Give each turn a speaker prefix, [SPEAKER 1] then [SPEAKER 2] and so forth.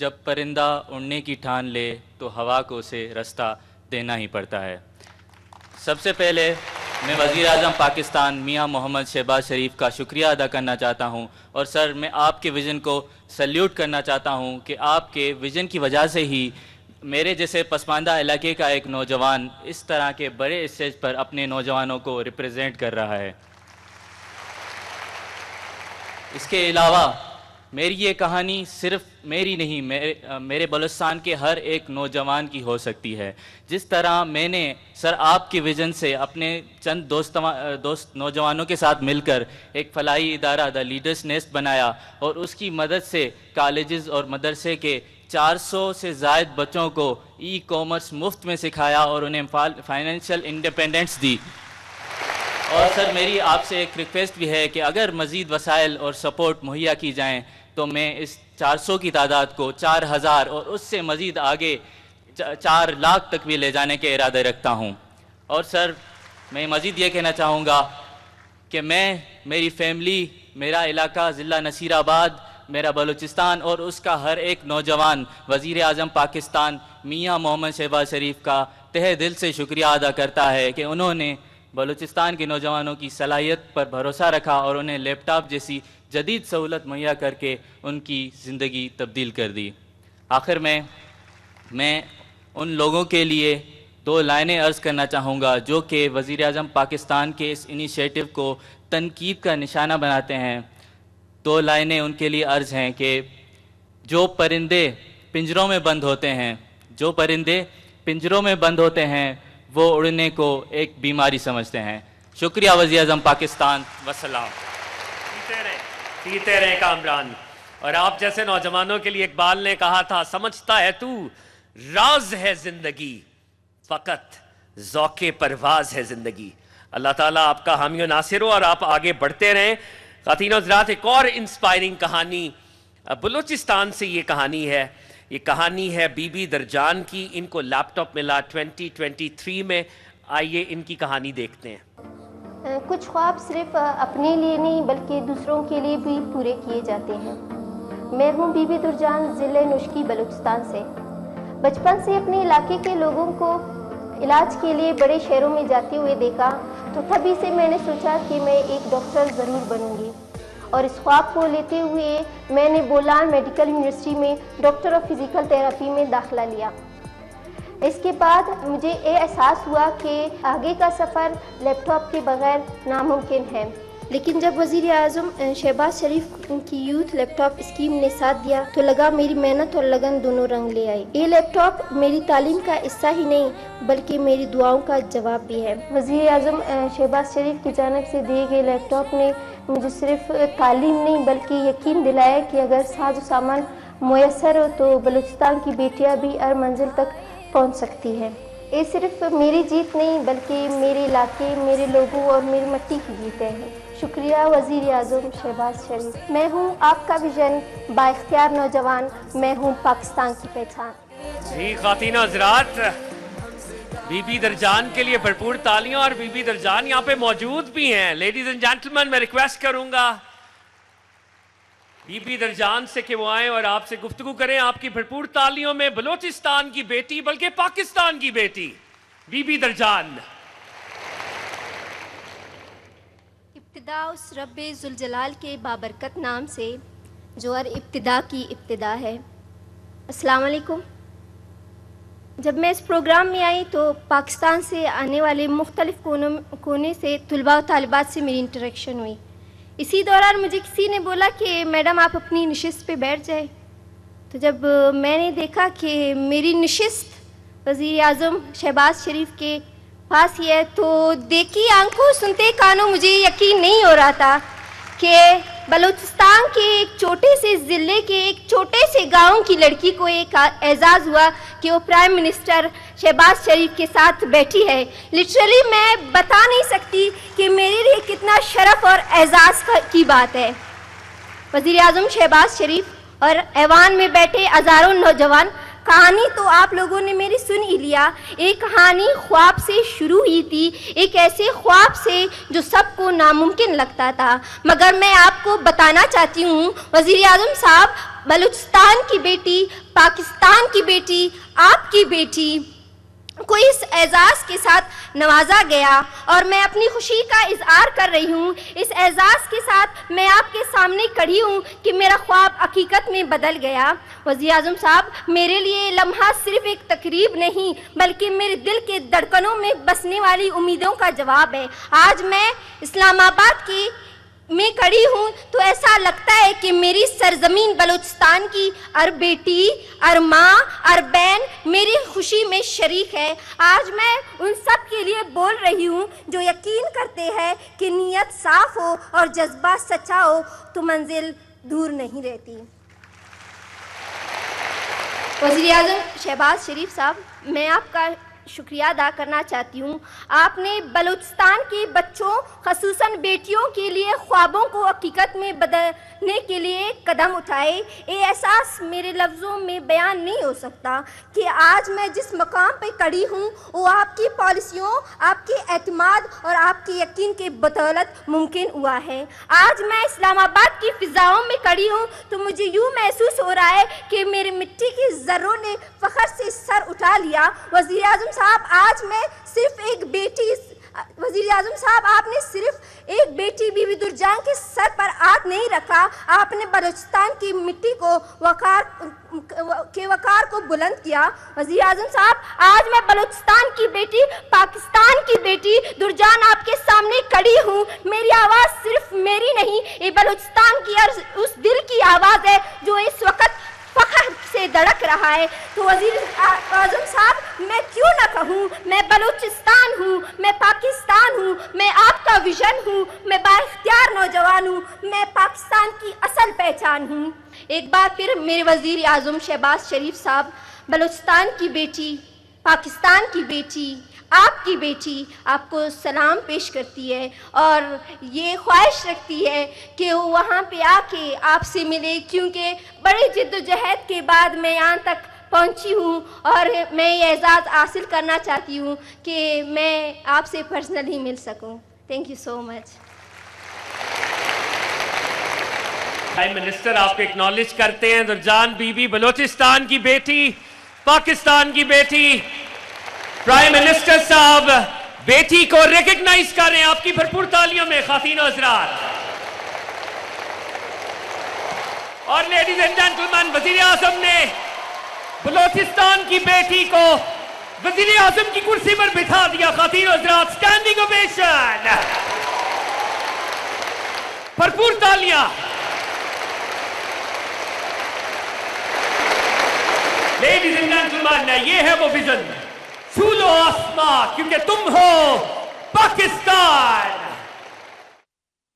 [SPEAKER 1] جب پرندہ اڑنے کی ٹھان لے تو ہوا کو اسے راستہ دینا ہی پڑتا ہے۔ سب سے پہلے میں وزیر اعظم پاکستان میاں محمد شہباز شریف کا شکریہ ادا کرنا چاہتا ہوں، اور سر میں آپ کے ویژن کو سلیوٹ کرنا چاہتا ہوں کہ آپ کے ویژن کی وجہ سے ہی میرے جیسے پسماندہ علاقے کا ایک نوجوان اس طرح کے بڑے اسٹیج پر اپنے نوجوانوں کو ریپرزینٹ کر رہا ہے۔ اس کے علاوہ میری یہ کہانی صرف میری نہیں، میرے بلوچستان کے ہر ایک نوجوان کی ہو سکتی ہے۔ جس طرح میں نے سر آپ کے ویژن سے اپنے چند دوست نوجوانوں کے ساتھ مل کر ایک فلاحی ادارہ دا لیڈرز نیسٹ بنایا، اور اس کی مدد سے کالجز اور مدرسے کے 400 سے زائد بچوں کو ای کامرس مفت میں سکھایا اور انہیں فائنینشیل انڈیپینڈنس دی۔ اور سر میری آپ سے ایک ریکویسٹ بھی ہے کہ اگر مزید وسائل اور سپورٹ مہیا کی جائیں تو میں اس 400 کی تعداد کو 4000 اور اس سے مزید آگے 4 لاکھ تک بھی لے جانے کے ارادے رکھتا ہوں۔ اور سر میں مزید یہ کہنا چاہوں گا کہ میری فیملی، میرا علاقہ ضلع نصیر آباد، میرا بلوچستان اور اس کا ہر ایک نوجوان وزیر اعظم پاکستان میاں محمد شہباز شریف کا تہہ دل سے شکریہ ادا کرتا ہے کہ انہوں نے بلوچستان کے نوجوانوں کی صلاحیت پر بھروسہ رکھا اور انہیں لیپ ٹاپ جیسی جدید سہولت مہیا کر کے ان کی زندگی تبدیل کر دی۔ آخر میں ان لوگوں کے لیے 2 لائنیں عرض کرنا چاہوں گا جو کہ وزیر اعظم پاکستان کے اس انیشیٹو کو تنقید کا نشانہ بناتے ہیں۔ 2 لائنیں ان کے لیے عرض ہیں کہ جو پرندے پنجروں میں بند ہوتے ہیں وہ اڑنے کو ایک بیماری سمجھتے ہیں۔ شکریہ وزیر اعظم پاکستان، وسلام۔
[SPEAKER 2] پیتے رہے کامران۔ اور آپ جیسے نوجوانوں کے لیے اقبال نے کہا تھا، سمجھتا ہے تو راز ہے زندگی، فقط ذوق پرواز ہے زندگی۔ اللہ تعالیٰ آپ کا حامی و ناصر ہو اور آپ آگے بڑھتے رہیں۔ خواتین و حضرات، ایک اور انسپائرنگ کہانی بلوچستان سے یہ کہانی ہے بی بی درجان کی۔ ان کو لیپ ٹاپ ملا 2023 میں۔ آئیے ان کی کہانی دیکھتے ہیں۔
[SPEAKER 3] کچھ خواب صرف اپنے لیے نہیں بلکہ دوسروں کے لیے بھی پورے کیے جاتے ہیں۔ میں ہوں بی بی درجان، ضلع نشکی، بلوچستان سے۔ بچپن سے اپنے علاقے کے لوگوں کو علاج کے لیے بڑے شہروں میں جاتے ہوئے دیکھا، تو تبھی سے میں نے سوچا کہ میں ایک ڈاکٹر ضرور بنوں گی، اور اس خواب کو لیتے ہوئے میں نے بولان میڈیکل یونیورسٹی میں ڈاکٹر آف فزیکل تھراپی میں داخلہ لیا۔ اس کے بعد مجھے یہ احساس ہوا کہ آگے کا سفر لیپ ٹاپ کے بغیر ناممکن ہے، لیکن جب وزیر اعظم شہباز شریف کی یوتھ لیپ ٹاپ اسکیم نے ساتھ دیا تو لگا میری محنت اور لگن دونوں رنگ لے آئی۔ یہ لیپ ٹاپ میری تعلیم کا حصہ ہی نہیں بلکہ میری دعاؤں کا جواب بھی ہے۔ وزیر اعظم شہباز شریف کی جانب سے دیے گئے لیپ ٹاپ نے مجھے صرف تعلیم نہیں بلکہ یقین دلایا کہ اگر ساز و سامان میسر ہو تو بلوچستان کی بیٹیاں بھی ہر منزل تک پہنچ سکتی ہیں۔ یہ صرف میری جیت نہیں بلکہ میرے علاقے، میرے لوگوں اور میری مٹی کی جیت ہے۔ شکریہ وزیر اعظم شہباز شریف۔ میں ہوں آپ کا ویژن، با اختیار نوجوان، میں ہوں پاکستان کی پہچان۔
[SPEAKER 2] جی خواتین و حضرات، بی بی درجان کے لیے بھرپور تالیاں، اور بی بی درجان یہاں پہ موجود بھی ہیں۔ لیڈیز اینڈ جینٹلمین، میں ریکویسٹ کروں گا بی بی درجان سے کہ وہ آئیں اور آپ سے گفتگو کریں۔ آپ کی بھرپور تالیوں میں بلوچستان کی بیٹی بلکہ پاکستان کی بیٹی بی بی درجان۔
[SPEAKER 3] ابتدا اس رب ذوالجلال کے بابرکت نام سے جو ہر ابتدا کی ابتدا ہے۔ السلام علیکم۔ جب میں اس پروگرام میں آئی تو پاکستان سے آنے والے مختلف کونے سے طلباء و طالبات سے میری انٹریکشن ہوئی۔ اسی دوران مجھے کسی نے بولا کہ میڈم آپ اپنی نشست پہ بیٹھ جائیں، تو جب میں نے دیکھا کہ میری نشست وزیر اعظم شہباز شریف کے پاس ہی ہے تو دیکھی آنکھوں سنتے کانوں مجھے یقین نہیں ہو رہا تھا کہ بلوچستان کے ایک چھوٹے سے ضلع کے ایک چھوٹے سے گاؤں کی لڑکی کو ایک اعزاز ہوا کہ وہ پرائم منسٹر شہباز شریف کے ساتھ بیٹھی ہے۔ لٹرلی میں بتا نہیں سکتی کہ میرے لیے کتنا شرف اور اعزاز کی بات ہے۔ وزیر اعظم شہباز شریف اور ایوان میں بیٹھے ہزاروں نوجوان کہانی تو آپ لوگوں نے میری سن ہی لیا. ایک کہانی خواب سے شروع ہوئی تھی, ایک ایسے خواب سے جو سب کو ناممکن لگتا تھا, مگر میں آپ کو بتانا چاہتی ہوں وزیر اعظم صاحب, بلوچستان کی بیٹی, پاکستان کی بیٹی, آپ کی بیٹی کو اس اعزاز کے ساتھ نوازا گیا اور میں اپنی خوشی کا اظہار کر رہی ہوں. اس اعزاز کے ساتھ میں آپ کے سامنے کھڑی ہوں کہ میرا خواب حقیقت میں بدل گیا. وزیر اعظم صاحب, میرے لیے یہ لمحہ صرف ایک تقریب نہیں بلکہ میرے دل کے دھڑکنوں میں بسنے والی امیدوں کا جواب ہے. آج میں اسلام آباد میں کھڑی ہوں تو ایسا لگتا ہے کہ میری سرزمین بلوچستان کی ہر بیٹی, ہر ماں, ہر بہن میری خوشی میں شریک ہے. آج میں ان سب کے لیے بول رہی ہوں جو یقین کرتے ہیں کہ نیت صاف ہو اور جذبہ سچا ہو تو منزل دور نہیں رہتی. وزیر اعظم شہباز شریف صاحب, میں آپ کا شکریہ ادا کرنا چاہتی ہوں. آپ نے بلوچستان کے بچوں خصوصاً بیٹیوں کے لیے خوابوں کو حقیقت میں بدلنے کے لیے قدم اٹھائے. یہ احساس میرے لفظوں میں بیان نہیں ہو سکتا کہ آج میں جس مقام پہ کھڑی ہوں وہ آپ کی پالیسیوں, آپ کے اعتماد اور آپ کے یقین کے بدولت ممکن ہوا ہے. آج میں اسلام آباد کی فضاؤں میں کھڑی ہوں تو مجھے یوں محسوس ہو رہا ہے کہ میری مٹی کی ذروں نے فخر سے سر اٹھا لیا. وزیر اعظم صاحب, آج میں صرف ایک بیٹی, وزیر اعظم صاحب آپ نے صرف ایک بیٹی بی بی درجان کے سر پر ہاتھ نہیں رکھا, آپ نے بلوچستان کی مٹی کو وقار کو بلند کیا. وزیر اعظم صاحب, آج میں بلوچستان کی بیٹی, پاکستان کی بیٹی درجان آپ کے سامنے کھڑی ہوں. میری آواز صرف میری نہیں, یہ بلوچستان کی اس دل کی آواز ہے جو اس وقت فخر سے دھڑک رہا ہے. تو وزیر اعظم صاحب, میں کیوں نہ کہوں, میں بلوچستان ہوں, میں پاکستان ہوں, میں آپ کا ویژن ہوں, میں بااختیار نوجوان ہوں, میں پاکستان کی اصل پہچان ہوں. ایک بار پھر میرے وزیر اعظم شہباز شریف صاحب, بلوچستان کی بیٹی, پاکستان کی بیٹی, آپ کی بیٹی آپ کو سلام پیش کرتی ہے اور یہ خواہش رکھتی ہے کہ وہ وہاں پہ آ کے آپ سے ملے, کیونکہ بڑی جد و جہد کے بعد میں یہاں تک پہنچی ہوں اور میں یہ اعزاز حاصل کرنا چاہتی ہوں کہ میں آپ سے پرسنلی مل سکوں. Thank you so much.
[SPEAKER 2] Prime minister آپ کو اکنالج کرتے ہیں. درجان بی بی بلوچستان کی بیٹی, پاکستان کی بیٹی. پرائم منسٹر صاحب بیٹی کو ریکگنائز کر رہے ہیں آپ کی بھرپور تالیوں میں خواتین و حضرات. اور لیڈیز اینڈ جینٹلمین, وزیر اعظم نے بلوچستان کی بیٹی کو وزیر اعظم کی کرسی پر بٹھا دیا. خواتین و حضرات, سٹینڈنگ اوویشن, بھرپور تالیاں. لیڈیز اینڈ جینٹلمین, یہ ہے وہ ویژن, چھو لو آسمان کیونکہ تم ہو پاکستان.